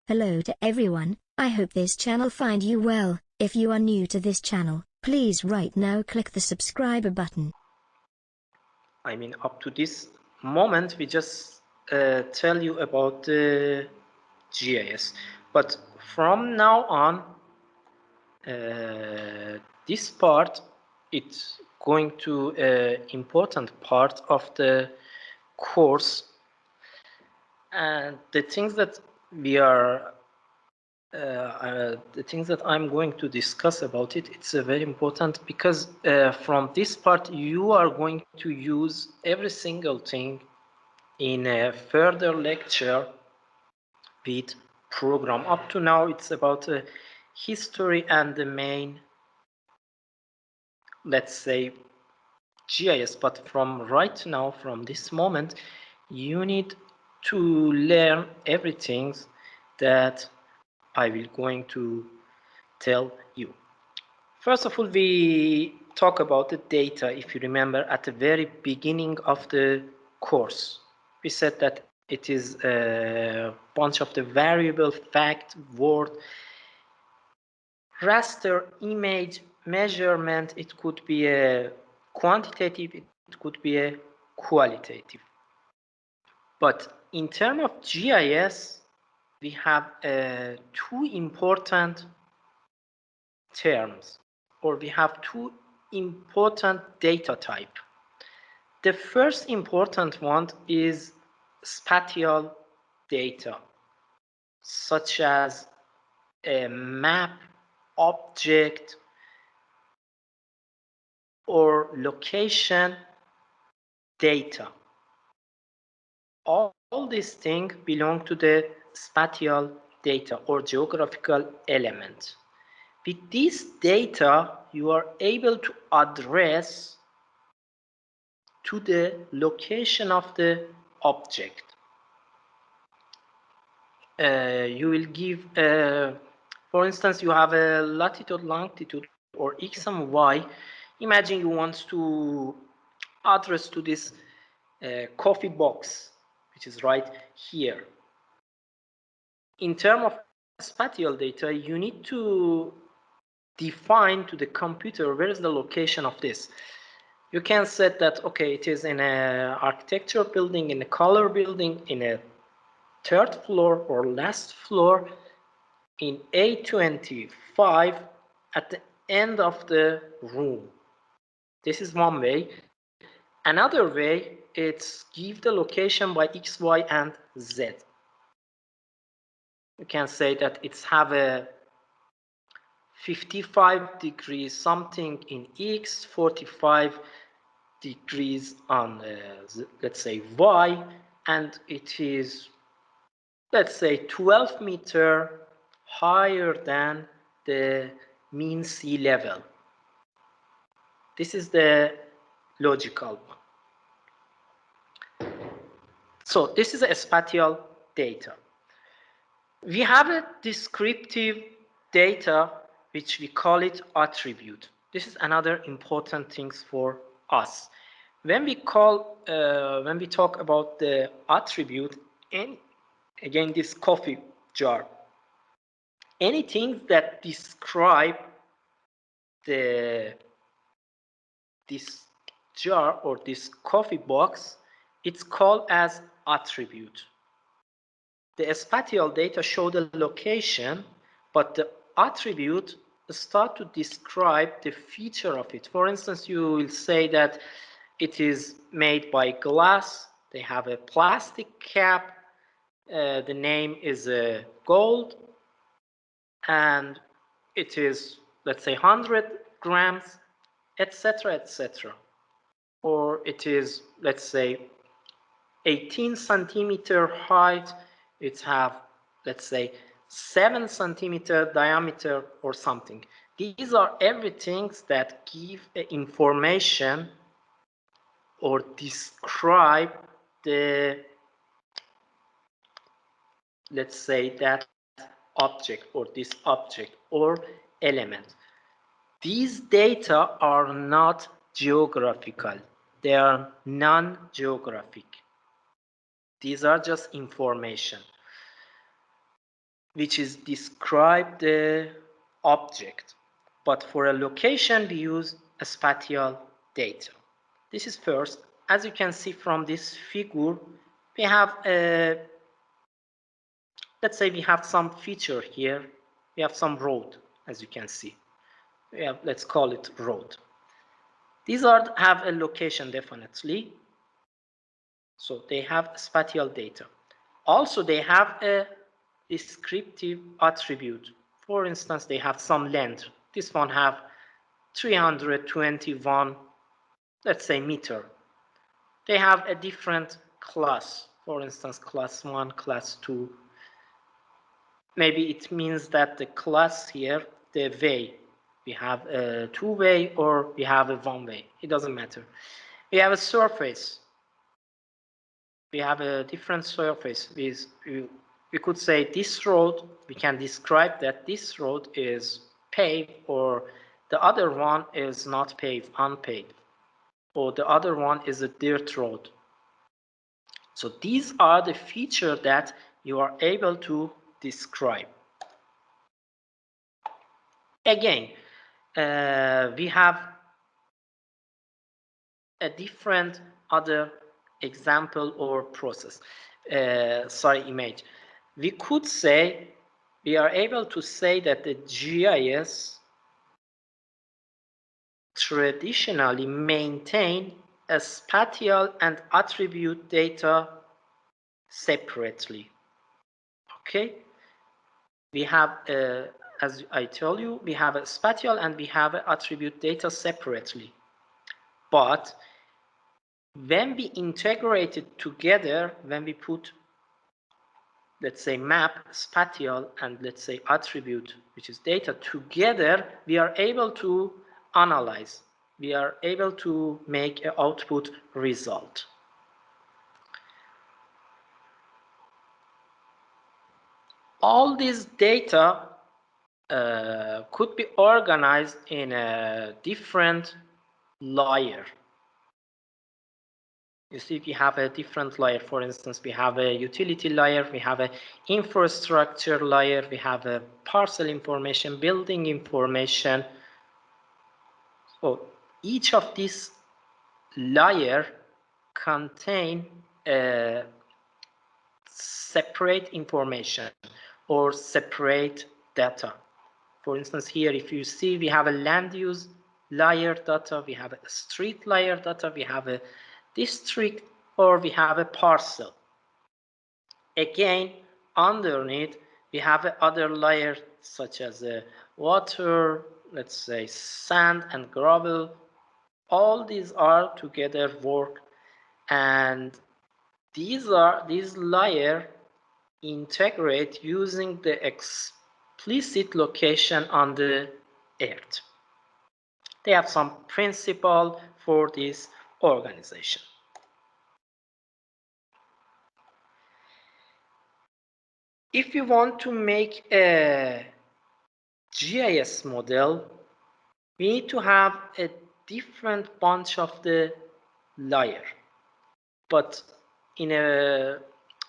Hello to everyone, I hope this channel find you well. If you are new to this channel, please right now click the subscribe button. Up to this moment, we just tell you about the GIS. But from now on, this part, it's going to important part of the course. And the things that I'm going to discuss about it, it's very important because from this part you are going to use every single thing in a further lecture with program. Up to now it's about history and the main, let's say, GIS, but from right now, from this moment, you need to learn everything that I will going to tell you. First of all, we talk about the data. If you remember at the very beginning of the course, we said that it is a bunch of the variable, fact, word, raster, image, measurement. It could be a quantitative, it could be a qualitative. But in terms of GIS, we have two important terms, or we have two important data type. The first important one is spatial data, such as a map, object, or location data. All these things belong to the spatial data or geographical element. With this data, you are able to address to the location of the object. You will give, for instance, you have a latitude, longitude, or X and Y. Imagine you want to address to this coffee box, which is right here. In terms of spatial data, you need to define to the computer where is the location of this. You can set that, okay, it is in an architecture building, in a color building, in a third floor or last floor, in A25 at the end of the room. This is one way. Another way, it's give the location by X, Y, and Z. You can say that it's have a 55 degrees something in X, 45 degrees on, let's say, Y, and it is, let's say, 12 meters higher than the mean sea level. This is the logical one. So this is a spatial data. We have a descriptive data which we call it attribute. This is another important thing for us. When we talk about the attribute, and again this coffee jar, anything that describe this jar or this coffee box, it's called as attribute. The spatial data show the location, but the attribute start to describe the feature of it. For instance, you will say that it is made by glass, they have a plastic cap, the name is gold, and it is, let's say, 100 grams, etc., etc. Or it is, let's say, 18 centimeter height, it have, let's say, 7 centimeter diameter or something. These are everything that give information or describe the, let's say, that object or this object or element. These data are not geographical. They are non-geographic. These are just information. which is describe the object. But for a location, we use a spatial data. This is first. As you can see from this figure, we have a, let's say we have some feature here. We have some road, as you can see. We have, let's call it road. These are have a location definitely. So they have spatial data. Also, they have a descriptive attribute. For instance, they have some length. This one have 321, let's say, meter. They have a different class. For instance, class 1, class 2. Maybe it means that the class here, the way, we have a two-way or we have a one-way. It doesn't matter. We have a surface. We have a different surface. We could say this road, we can describe that this road is paved, or the other one is not paved, unpaved, or the other one is a dirt road. So these are the features that you are able to describe. Again, we have a different other example or process, image. We could say, we are able to say that the GIS traditionally maintain a spatial and attribute data separately. Okay, we have as I tell you, we have a spatial and we have a attribute data separately, but when we integrate it together, when we put, let's say, map, spatial, and let's say attribute, which is data, together, we are able to analyze. We are able to make an output result. All these data could be organized in a different layer. You see, we have a different layer. For instance, we have a utility layer, we have an infrastructure layer, we have a parcel information, building information. So each of these layers contain separate information or separate data. For instance, here, if you see, we have a land use layer data, we have a street layer data, we have a district, or we have a parcel. Again, underneath, we have other layers such as water, let's say sand and gravel. All these are together work, and these layers integrate using the explicit location on the earth. They have some principle for this organization. If you want to make a GIS model, we need to have a different bunch of the layer. But in a,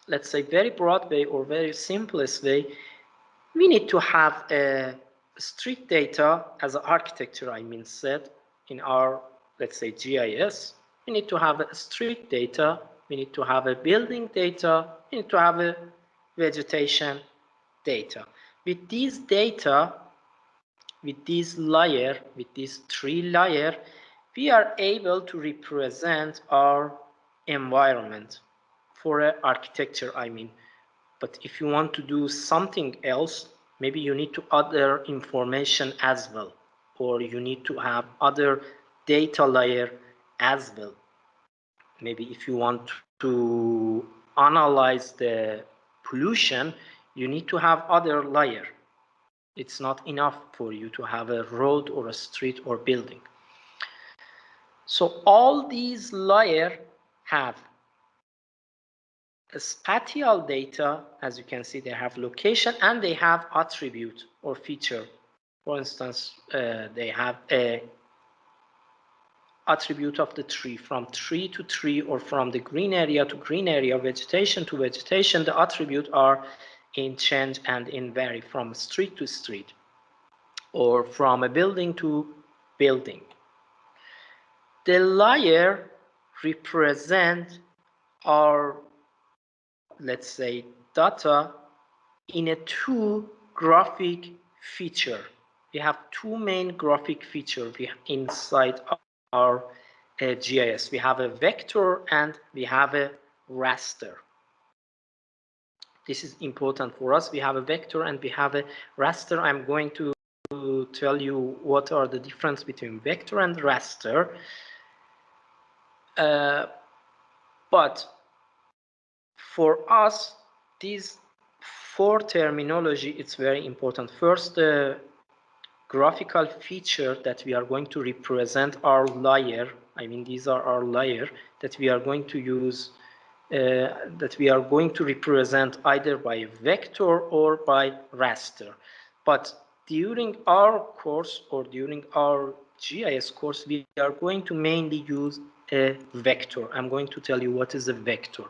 let's say, very broad way or very simplest way, we need to have a street data as an architecture, I mean said, in our, let's say, GIS. We need to have a street data, we need to have a building data, we need to have a vegetation data. With these data, with this layer, with these three layers, we are able to represent our environment for an architecture, I mean. But if you want to do something else, maybe you need to other information as well, or you need to have other data layer as well. Maybe if you want to analyze the pollution, you need to have other layer. It's not enough for you to have a road or a street or building. So all these layers have spatial data. As you can see, they have location and they have attribute or feature. For instance, they have a attribute of the tree, from tree to tree, or from the green area to green area, vegetation to vegetation. The attribute are in change and in vary from street to street or from a building to building. The layer represents our, let's say, data in a two graphic feature. We have two main graphic features inside our GIS. We have a vector and we have a raster. This is important for us. We have a vector and we have a raster. I'm going to tell you what are the difference between vector and raster. But for us, these four terminology, it's very important. First, the graphical feature that we are going to represent our layer. I mean, these are our layer that we are going to use, that we are going to represent either by vector or by raster. But during our course or during our GIS course, we are going to mainly use a vector. I'm going to tell you what is a vector.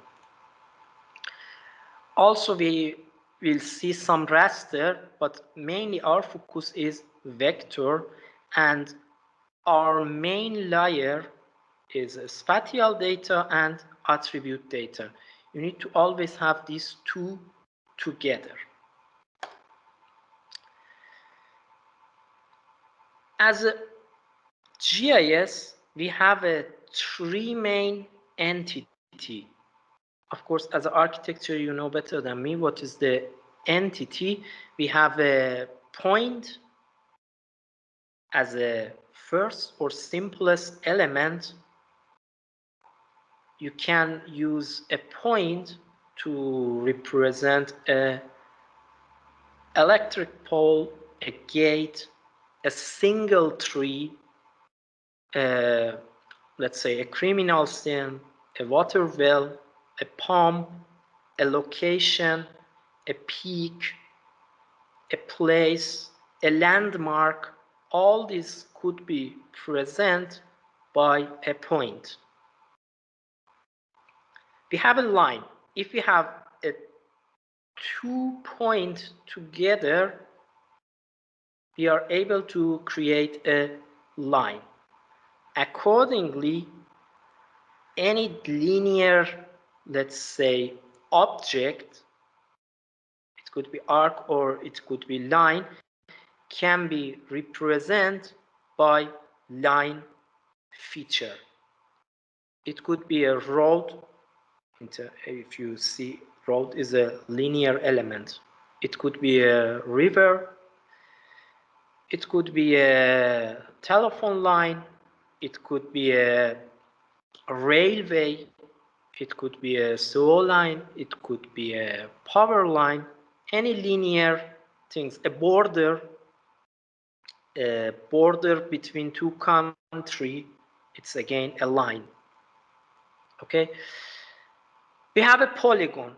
Also, we will see some raster, but mainly our focus is vector, and our main layer is spatial data and attribute data. You need to always have these two together. As a GIS, we have three main entity. Of course, as an architecture, you know better than me what is the entity. We have a point as a first or simplest element. You can use a point to represent an electric pole, a gate, a single tree, let's say a criminal scene, a water well, a pump, a location, a peak, a place, a landmark. All these could be present by a point. We have a line. If we have a 2 points together, we are able to create a line. Accordingly, any linear, let's say, object, it could be arc or it could be line, can be represented by line feature. It could be a road. If you see, road is a linear element. It could be a river. It could be a telephone line. It could be a railway. It could be a sewer line. It could be a power line. Any linear things. A border between two countries. It's again a line. Okay. We have a polygon.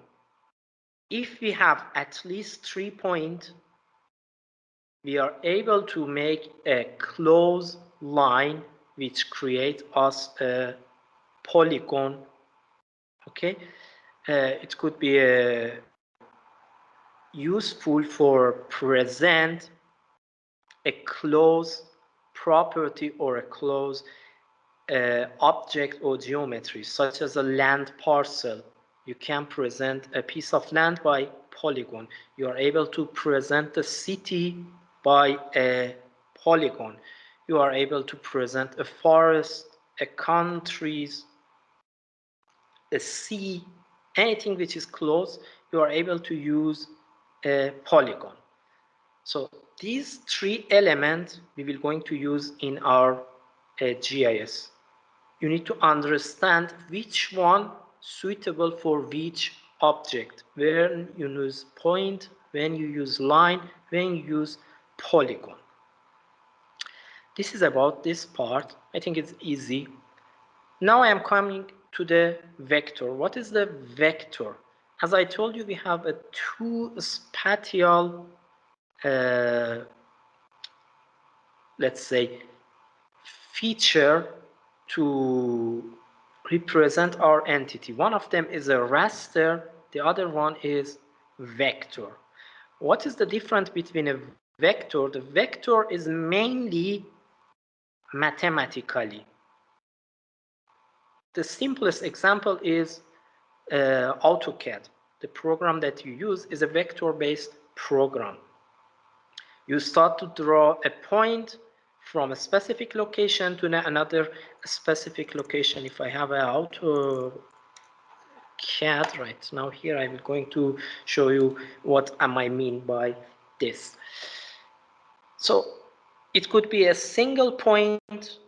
If we have at least 3 points, we are able to make a closed line which creates us a polygon. Okay, it could be useful for present a closed property or a closed object or geometry, such as a land parcel. You can present a piece of land by polygon. You are able to present the city by a polygon. You are able to present a forest, a countries, a sea, anything which is close, you are able to use a polygon. So these three elements we will going to use in our GIS. You need to understand which one suitable for which object, when you use point, when you use line, when you use polygon. This is about this part. I think it's easy. Now I am coming to the vector. What is the vector? As I told you, we have a two spatial, let's say, feature to represent our entity. One of them is a raster, the other one is vector. What is the difference between a vector? The vector is mainly mathematically. The simplest example is AutoCAD. The program that you use is a vector-based program. You start to draw a point from a specific location to another specific location. If I have an AutoCAD right now here, I'm going to show you what I mean by this. So it could be a single point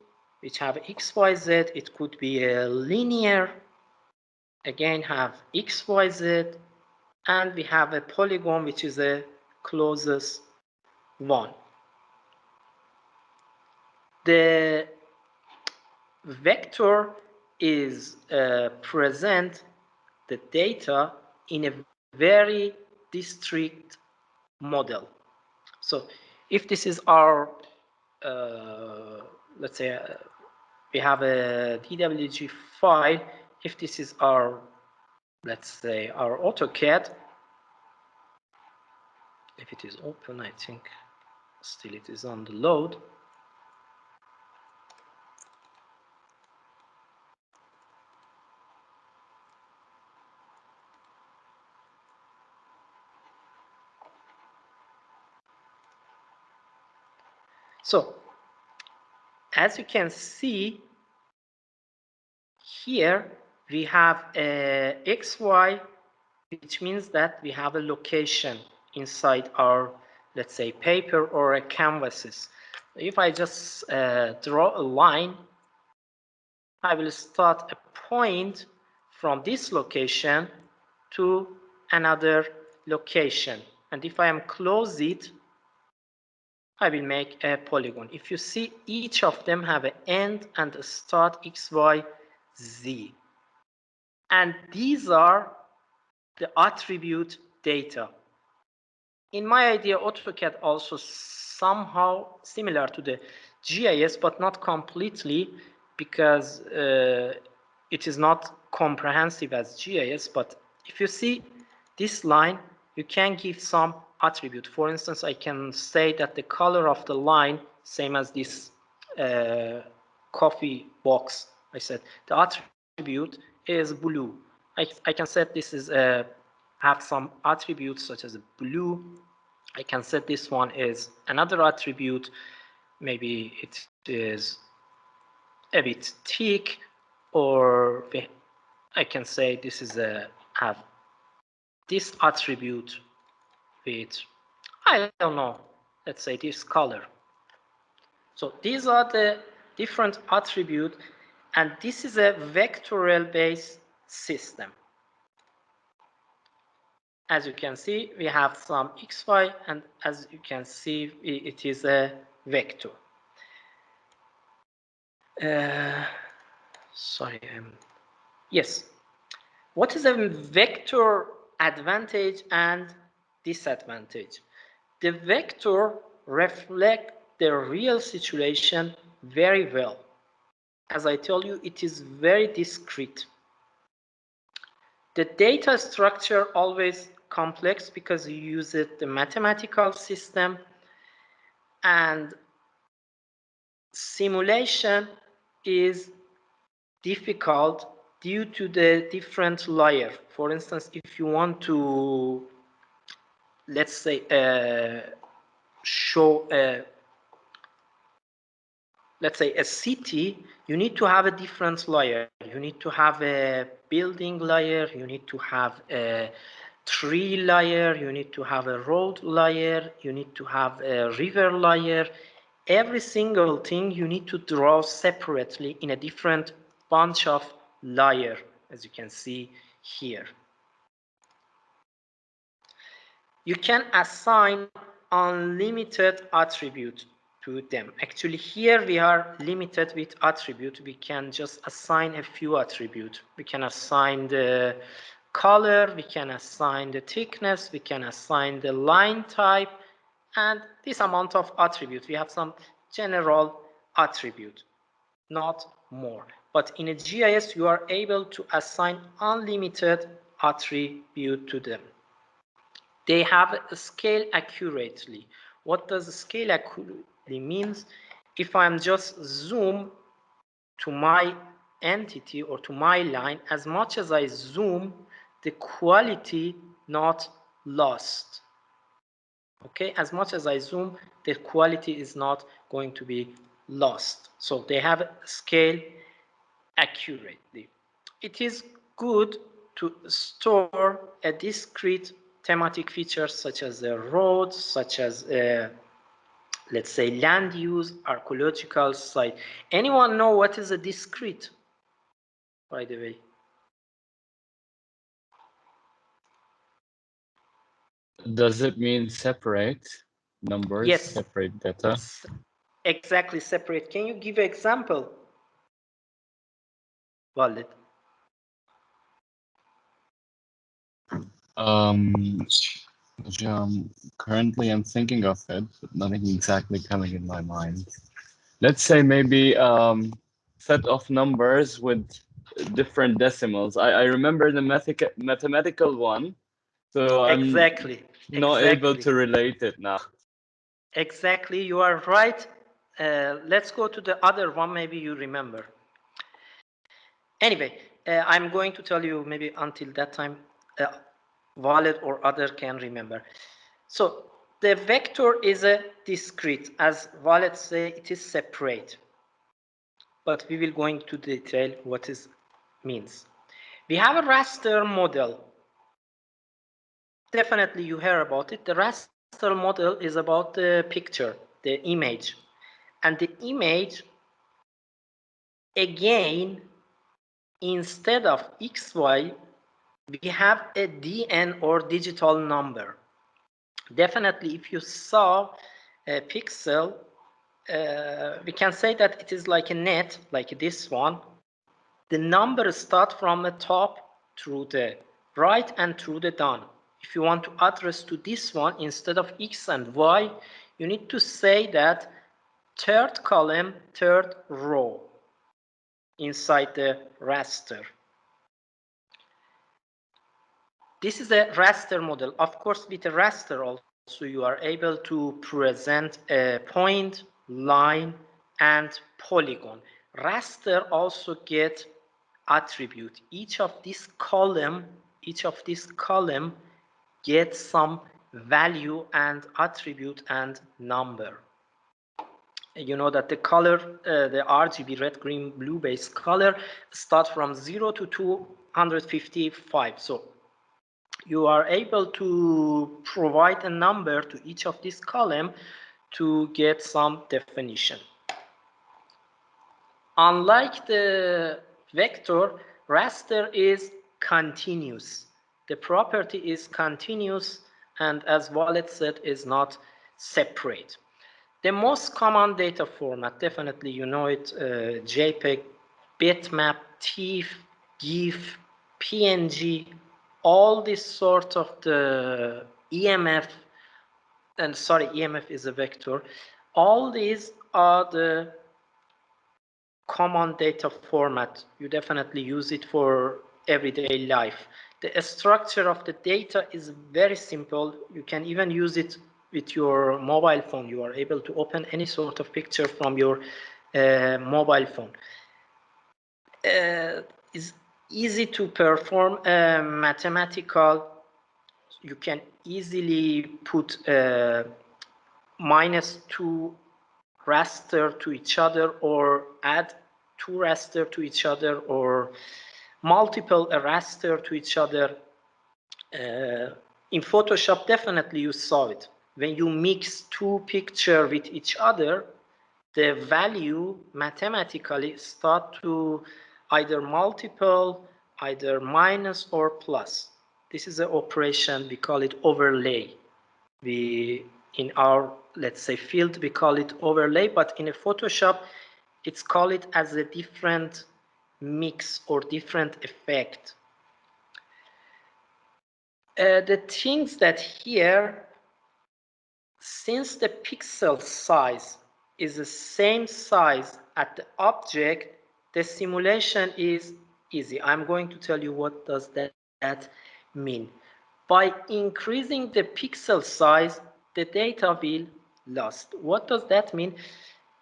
which have x, y, z. It could be a linear, again have x, y, z, and we have a polygon which is the closest one. The vector is present the data in a very discrete model. So if this is our let's say we have a DWG file, if this is our, let's say, our AutoCAD, if it is open, I think still it is on the load. So as you can see here, we have a XY, which means that we have a location inside our, let's say, paper or a canvases. If I just draw a line, I will start a point from this location to another location. And if I am close it, I will make a polygon. If you see, each of them have an end and a start x, y, z. And these are the attribute data. In my idea, AutoCAD also somehow similar to the GIS, but not completely, because it is not comprehensive as GIS. But if you see this line, you can give some attribute. For instance, I can say that the color of the line, same as this coffee box, I said the attribute is blue. I can set this is have some attributes such as blue. I can set this one is another attribute. Maybe it is a bit thick, or I can say this is a have this attribute with, I don't know, let's say this color. So these are the different attributes, and this is a vectorial based system. As you can see, we have some xy, and as you can see, it is a vector. Sorry. Yes. What is a vector advantage and disadvantage? The vector reflects the real situation very well. As I told you, it is very discrete. The data structure always complex because you use the mathematical system, and simulation is difficult due to the different layer. For instance, if you want to, let's say, show let's say a city, you need to have a different layer. You need to have a building layer, you need to have a tree layer, you need to have a road layer, you need to have a river layer. Every single thing you need to draw separately in a different bunch of layer, as you can see here. You can assign unlimited attributes to them. Actually, here we are limited with attribute. We can just assign a few attributes. We can assign the color, we can assign the thickness, we can assign the line type, and this amount of attributes. We have some general attribute, not more. But in a GIS, you are able to assign unlimited attribute to them. They have a scale accurately. What does scale accurately means? If I'm just zoom to my entity or to my line, as much as I zoom, the quality not lost. Okay, as much as I zoom, the quality is not going to be lost. So they have scale accurately. It is good to store a discrete thematic features such as the roads, such as let's say land use, archaeological site. Anyone know what is a discrete, by the way? Does it mean separate numbers, Yes, separate data? exactly, separate. Can you give an example, Walid? Currently I'm thinking of it, but nothing exactly coming in my mind. Let's say maybe set of numbers with different decimals. I remember the mathematical one, so I'm Exactly, not able to exactly, relate it now. exactly. You are right. Let's go to the other one. Maybe you remember. Anyway, I'm going to tell you maybe until that time, Walid or other can remember. So the vector is a discrete. As Walid say, it is separate. But we will go into detail what is means. We have a raster model. Definitely you hear about it. The raster model is about the picture, the image. And the image, again, instead of XY, we have a DN or digital number. Definitely, if you saw a pixel, we can say that it is like a net, like this one. The numbers start from the top through the right and through the down. If you want to address to this one, instead of X and Y, you need to say that third column, third row inside the raster. This is a raster model. Of course, with a raster also you are able to present a point, line, and polygon. Raster also get attribute. Each of this column gets some value and attribute and number. You know that the color, the RGB red, green, blue base color start from 0 to 255. So you are able to provide a number to each of these column to get some definition. Unlike the vector, raster is continuous. The property is continuous, and as Walid said, is not separate. The most common data format, definitely you know it, JPEG, bitmap, TIFF, GIF, PNG, all this sort of the EMF, and sorry, EMF is a vector. All these are the common data format. You definitely use it for everyday life. The structure of the data is very simple. You can even use it with your mobile phone. You are able to open any sort of picture from your mobile phone. It's easy to perform mathematical. You can easily put -2 raster to each other, or add 2 raster to each other, or multiple raster to each other. In Photoshop, definitely you saw it. When you mix 2 pictures with each other, the value mathematically start to either multiple, either minus or plus. This is an operation, we call it overlay. In our, let's say, field, we call it overlay, but in a Photoshop, it's called it as a different mix or different effect. The things that here, since the pixel size is the same size at the object, the simulation is easy. I'm going to tell you what does that mean. By increasing the pixel size, the data will lost. What does that mean?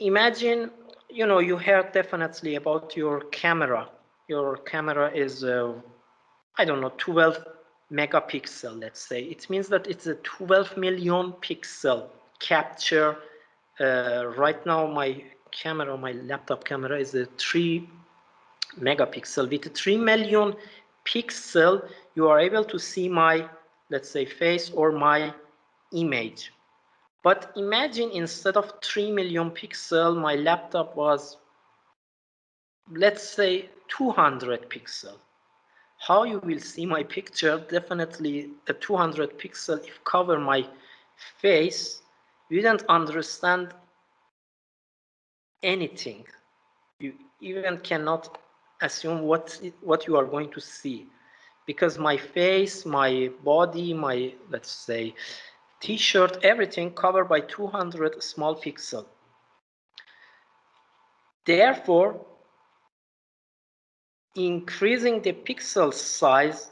Imagine, you heard definitely about your camera. Your camera is, I don't know, 12 megapixel, let's say. It means that it's a 12 million pixel capture. Right now, my laptop camera is a 3 megapixel. With 3 million pixel, you are able to see my, let's say, face or my image. But imagine instead of 3 million pixel, my laptop was, let's say, 200 pixel. How you will see my picture? Definitely a 200 pixel if cover my face, you didn't understand anything. You even cannot assume what you are going to see, because my face, my body, my, let's say, t-shirt, everything covered by 200 small pixel. Therefore, increasing the pixel size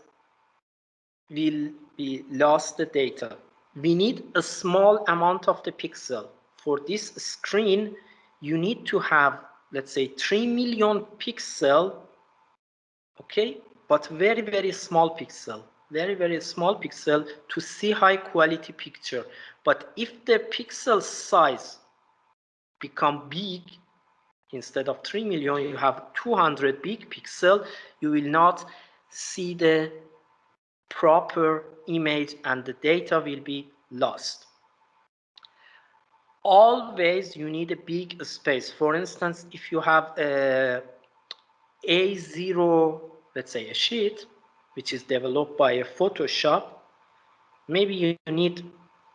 will be lost the data. We need a small amount of the pixel. For this screen, you need to have, let's say, 3 million pixel, okay, but very, very small pixel, very, very small pixel to see high quality picture. But if the pixel size become big, instead of 3 million, you have 200 big pixel, you will not see the proper image and the data will be lost. Always you need a big space. For instance, if you have a A0, let's say a sheet, which is developed by a Photoshop, maybe you need,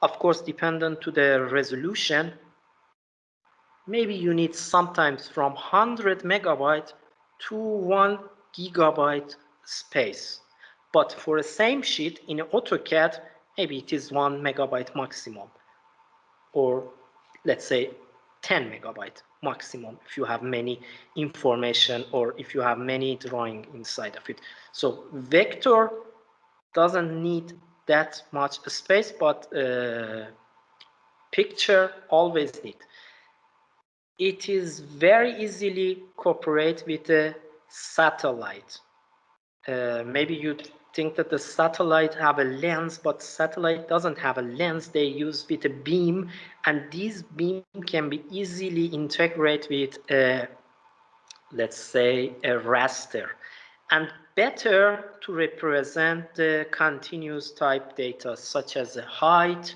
of course, dependent to the resolution, maybe you need sometimes from 100 megabyte to 1 gigabyte space. But for the same sheet in AutoCAD, maybe it is 1 megabyte maximum, or let's say 10 megabyte maximum if you have many information or if you have many drawing inside of it. So vector doesn't need that much space, but picture always need. It is very easily cooperate with a satellite. Maybe you think that the satellite have a lens, but satellite doesn't have a lens. They use with a beam, and this beam can be easily integrated with let's say a raster, and better to represent the continuous type data such as a height,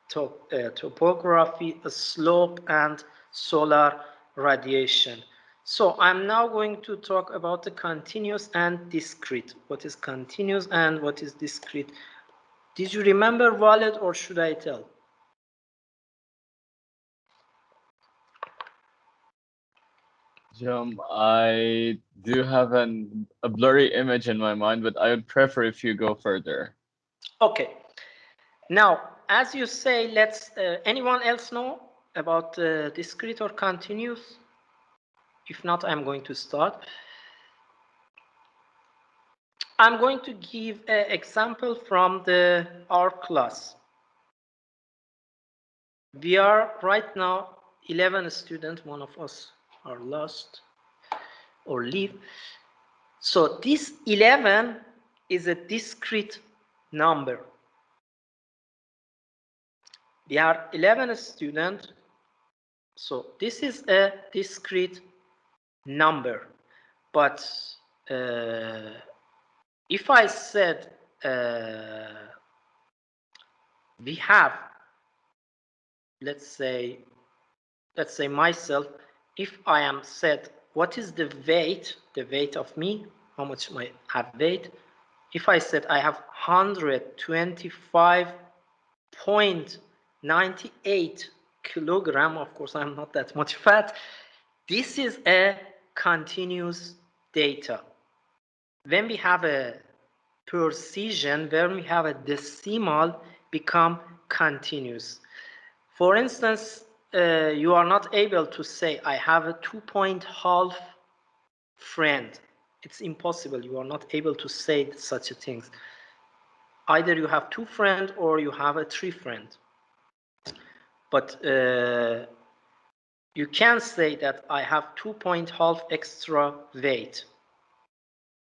topography, a slope, and solar radiation. So I'm now going to talk about the continuous and discrete. What is continuous and what is discrete? Did you remember Walid, or should I tell? I do have a blurry image in my mind, but I would prefer if you go further. Okay. Now, as you say, let's. Anyone else know about discrete or continuous? If not, I'm going to start. I'm going to give an example from our class. We are right now 11 students. One of us are lost or leave. So this 11 is a discrete number. We are 11 students. So this is a discrete number. But if I said we have, let's say myself, if I am said what is the weight of me, how much I have weight, if I said I have 125.98 kilogram, of course I'm not that much fat, this is a continuous data. When we have a precision, when we have a decimal, become continuous. For instance, you are not able to say I have a 2.5 friend. It's impossible. You are not able to say such a thing. either you have 2 friends or you have a 3 friend. But you can say that I have 2.5 extra weight,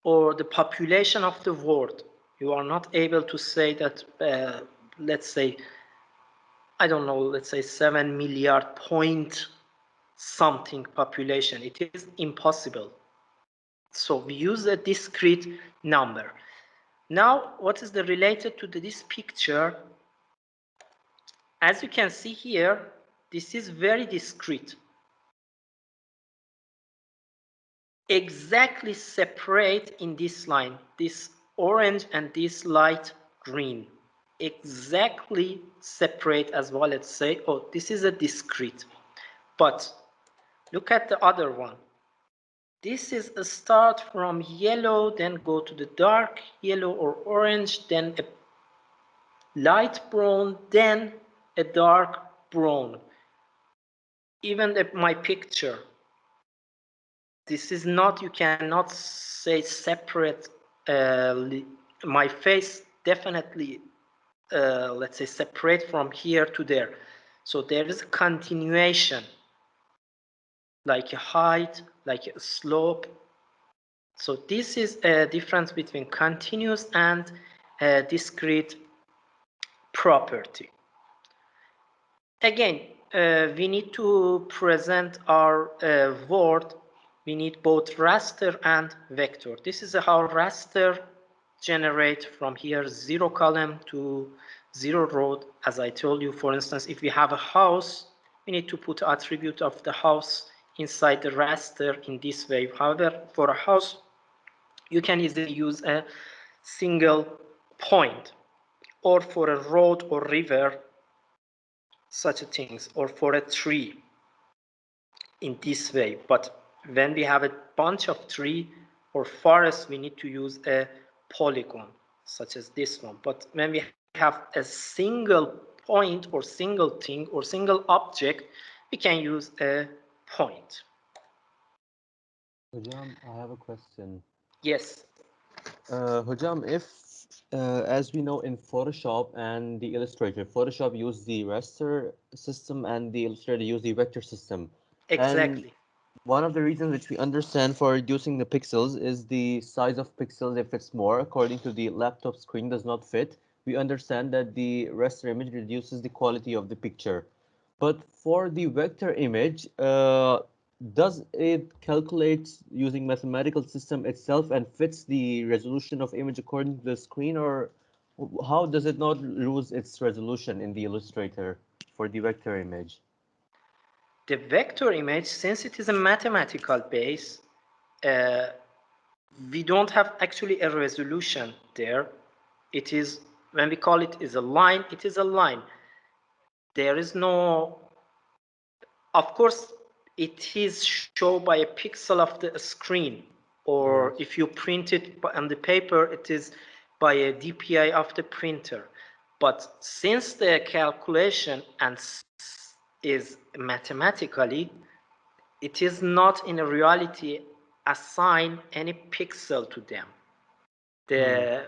or the population of the world. You are not able to say that, let's say, I don't know, let's say 7 milliard point something population. It is impossible. So we use a discrete number. Now, what is the related to this picture? As you can see here, this is very discrete. Exactly separate in this line, this orange and this light green. Exactly separate as well. Let's say, oh, this is a discrete. But look at the other one. This is a start from yellow, then go to the dark yellow or orange, then a light brown, then a dark brown. Even my picture, this is not, you cannot say separate. My face definitely, let's say, separate from here to there. So there is a continuation, like a height, like a slope. So this is a difference between continuous and discrete property. Again, we need to present our word. We need both raster and vector. This is how raster generate from here 0 column to 0 row. As I told you, for instance, if we have a house, we need to put attribute of the house inside the raster in this way. However, for a house, you can easily use a single point, or for a road or river, such things, or for a tree in this way. But when we have a bunch of tree or forest, we need to use a polygon, such as this one. But when we have a single point or single thing or single object, we can use a point. Hojam, I have a question. Yes. Hojam, if, as we know in Photoshop and the Illustrator, Photoshop use the raster system and the Illustrator use the vector system. And Exactly. one of the reasons which we understand for reducing the pixels is the size of pixels. If it's more, according to the laptop screen, does not fit. We understand that the raster image reduces the quality of the picture. But for the vector image, does it calculate using mathematical system itself and fits the resolution of image according to the screen, or how does it not lose its resolution in the Illustrator for the vector image? The vector image, since it is a mathematical base, we don't have actually a resolution there. It is, when we call it is a line, it is a line. There is no, of course, it is shown by a pixel of the screen, or Yes. if you print it on the paper, it is by a DPI of the printer. But since the calculation and is mathematically, it is not in a reality assign any pixel to them. The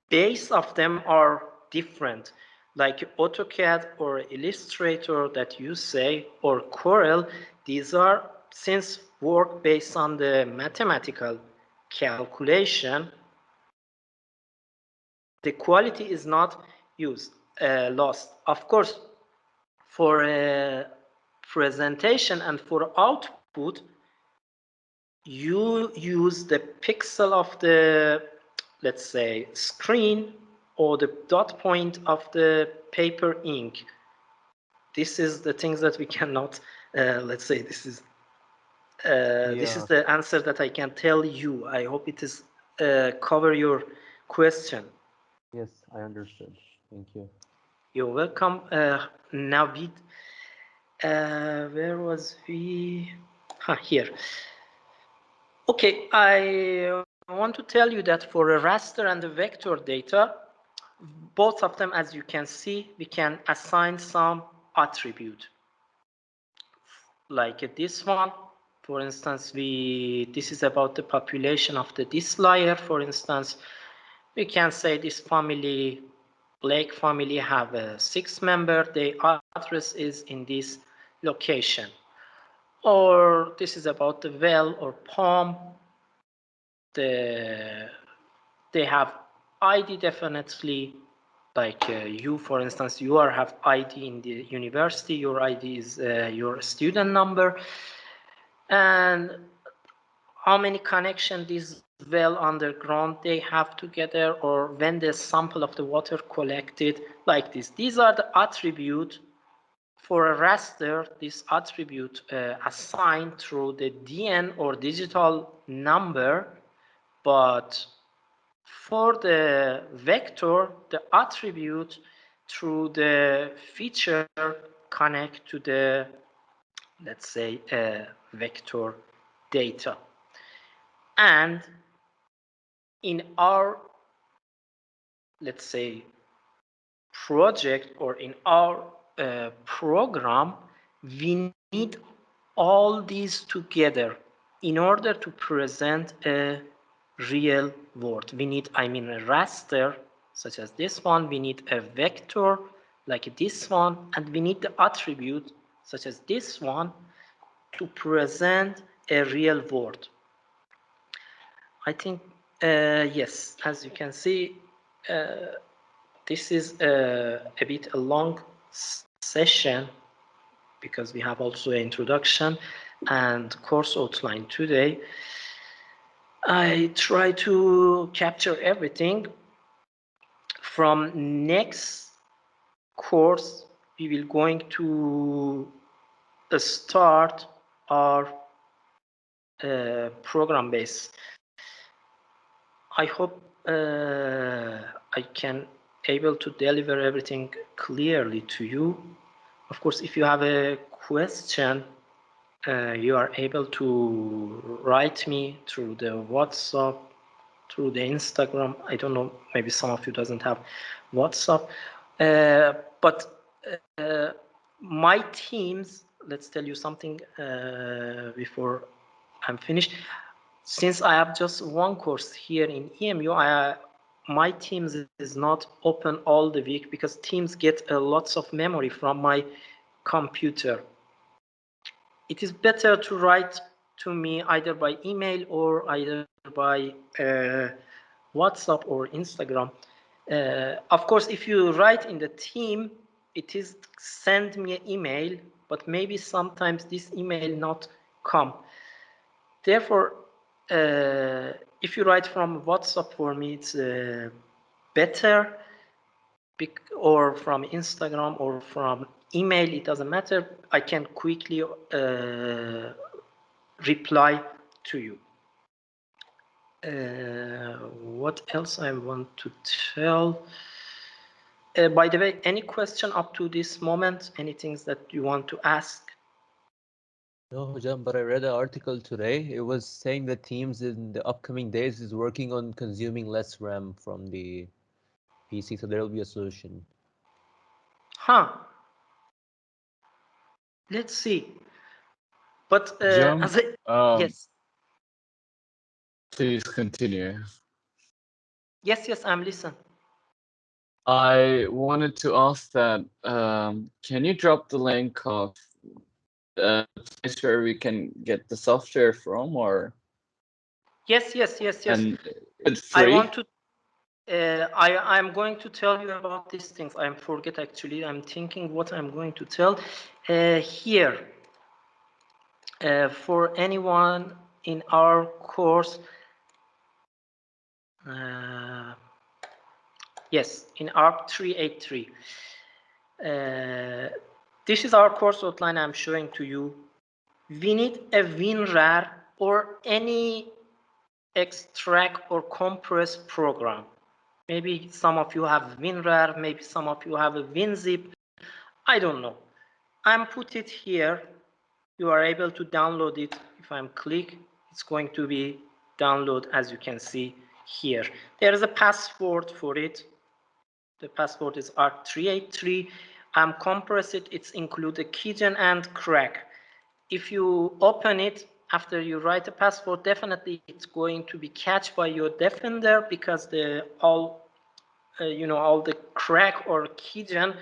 base of them are different, like AutoCAD or Illustrator that you say, or Corel. These are, since work based on the mathematical calculation, the quality is not used, lost. Of course, for presentation and for output, you use the pixel of the, let's say, screen or the dot point of the paper ink. This is the things that we cannot, let's say, this is Yeah. the answer that I can tell you. I hope it is cover your question. Yes, I understood. Thank you. You're welcome. Navid, where was we? Here. Okay, I want to tell you that for a raster and a vector data, both of them, as you can see, we can assign some attribute. Like this one, for instance, this is about the population of this layer, for instance. We can say this family, Blake family, have a 6-member. Their address is in this location. Or this is about the well or pond. They have ID definitely. Like you, for instance, you have ID in the university. Your ID is your student number. And how many connections these well underground they have together, or when the sample of the water collected, like this. These are the attributes for a raster. This attribute assigned through the DN or digital number, but for the vector, the attribute through the feature connect to the, let's say, vector data. And in our, let's say, project, or in our program, we need all these together in order to present a real world. We need, I mean, a raster such as this one. We need a vector like this one, and we need the attribute such as this one to present a real world. I think, yes, as you can see, this is a bit a long session because we have also an introduction and course outline today. I try to capture everything. From next course, we will going to start our program base. I hope I can able to deliver everything clearly to you. Of course, if you have a question, you are able to write me through the WhatsApp, through the Instagram. I don't know, maybe some of you doesn't have WhatsApp, but my teams, let's tell you something before I'm finished. Since I have just one course here in EMU, my Teams is not open all the week because Teams get lots of memory from my computer. It is better to write to me either by email or either by WhatsApp or Instagram. Of course, if you write in the team, it is send me an email, but maybe sometimes this email not come. Therefore, if you write from WhatsApp for me, it's better, or from Instagram or from email, it doesn't matter. I can quickly reply to you. What else I want to tell? By the way, any question up to this moment? Anything that you want to ask? No, Hojam, but I read an article today. It was saying that Teams in the upcoming days is working on consuming less RAM from the PC, so there will be a solution. Huh. Let's see. But as I, yes. Please continue. Yes, I'm listening. I wanted to ask that, can you drop the link of the place where we can get the software from, or? Yes. And it's free? I want to. I'm going to tell you about these things. I forget actually. I'm thinking what I'm going to tell here. For anyone in our course, yes, in ARC 383. This is our course outline I'm showing to you. We need a WinRAR or any extract or compress program. Maybe some of you have WinRAR, maybe some of you have a WinZip. I don't know. I'm put it here. You are able to download it. If I'm click, it's going to be download, as you can see here. There is a password for it. The password is ARC383. Compress it. It's include a keygen and crack. If you open it, after you write a password, definitely it's going to be catched by your defender because all the crack or keygen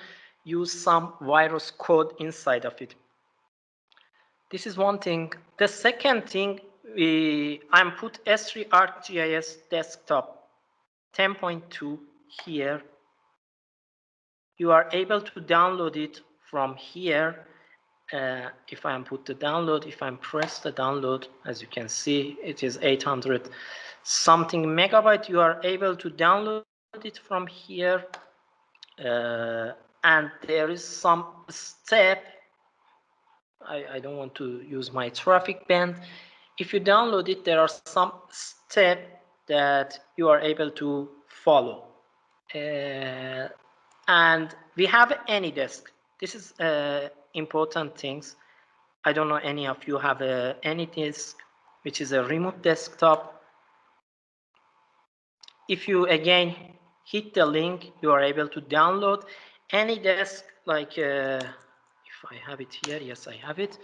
use some virus code inside of it. This is one thing. The second thing, I'm put S3 ArcGIS desktop 10.2 here. You are able to download it from here. If I put the download, if I press the download, as you can see, it is 800 something megabyte. You are able to download it from here. And there is some step. I don't want to use my traffic band. If you download it, there are some steps that you are able to follow. And we have AnyDesk. This is important things. I don't know any of you have AnyDesk, which is a remote desktop. If you again hit the link, you are able to download AnyDesk. Like if I have it here, yes, I have it.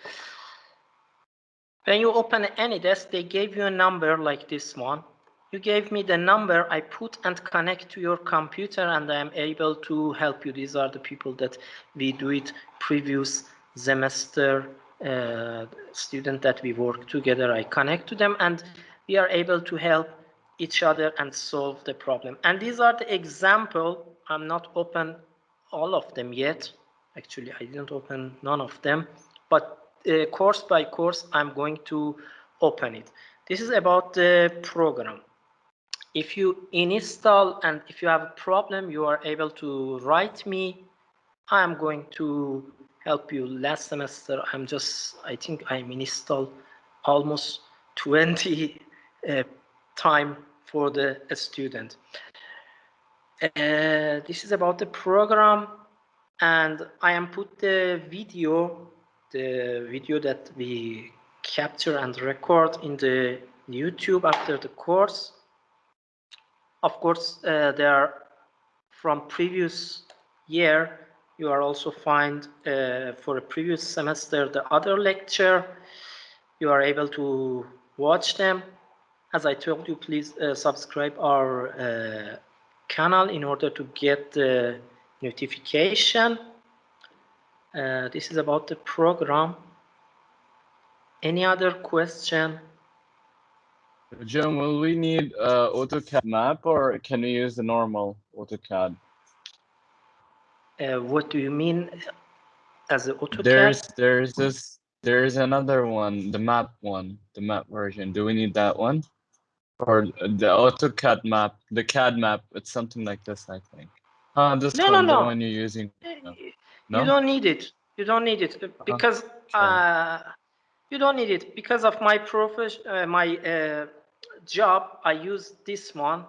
When you open AnyDesk, they gave you a number like this one. You gave me the number, I put and connect to your computer, and I am able to help you. These are the people that we do it previous semester, student that we work together. I connect to them and we are able to help each other and solve the problem. And these are the example. I'm not open all of them yet. Actually, I didn't open none of them, but course by course, I'm going to open it. This is about the program. If you install and if you have a problem, you are able to write me. I'm going to help you. Last semester, I think I installed almost 20 time for the student. This is about the program, and I am put the video that we capture and record in the YouTube after the course. Of course, they are from previous year. You are also find for a previous semester the other lecture. You are able to watch them. As I told you, please subscribe our channel in order to get the notification. This is about the program. Any other question? John, will we need AutoCAD map, or can we use the normal AutoCAD? What do you mean as an AutoCAD? There's another one, the map version. Do we need that one? Or the AutoCAD map, the CAD map, it's something like this, I think. This one, the one you're using. No? You don't need it. You don't need it because you don't need it because of my my job. I use this one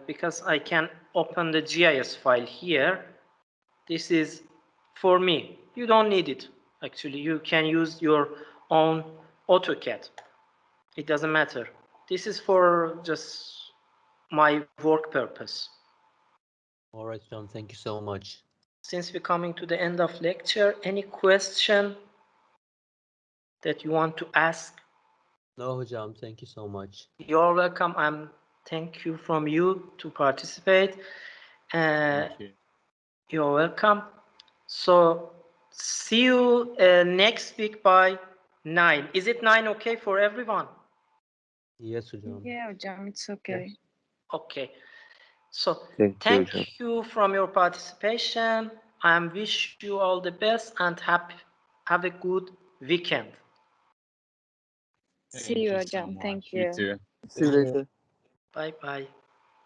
because I can open the GIS file here. This is for me. You don't need it. Actually, you can use your own AutoCAD. It doesn't matter. This is for just my work purpose. All right, John, thank you so much. Since we're coming to the end of lecture, any question that you want to ask? No, Hujam, thank you so much. You're welcome. Thank you from you to participate. Thank you. You're welcome. So see you next week by 9. Is it 9 okay for everyone? Yes, Hujam. Yeah, Hujam, it's okay. Yes. Okay. So Thank you, you from your participation. I wish you all the best and have a good weekend. See you, so Hujam. much. Thank You you. too. See you later. Bye bye.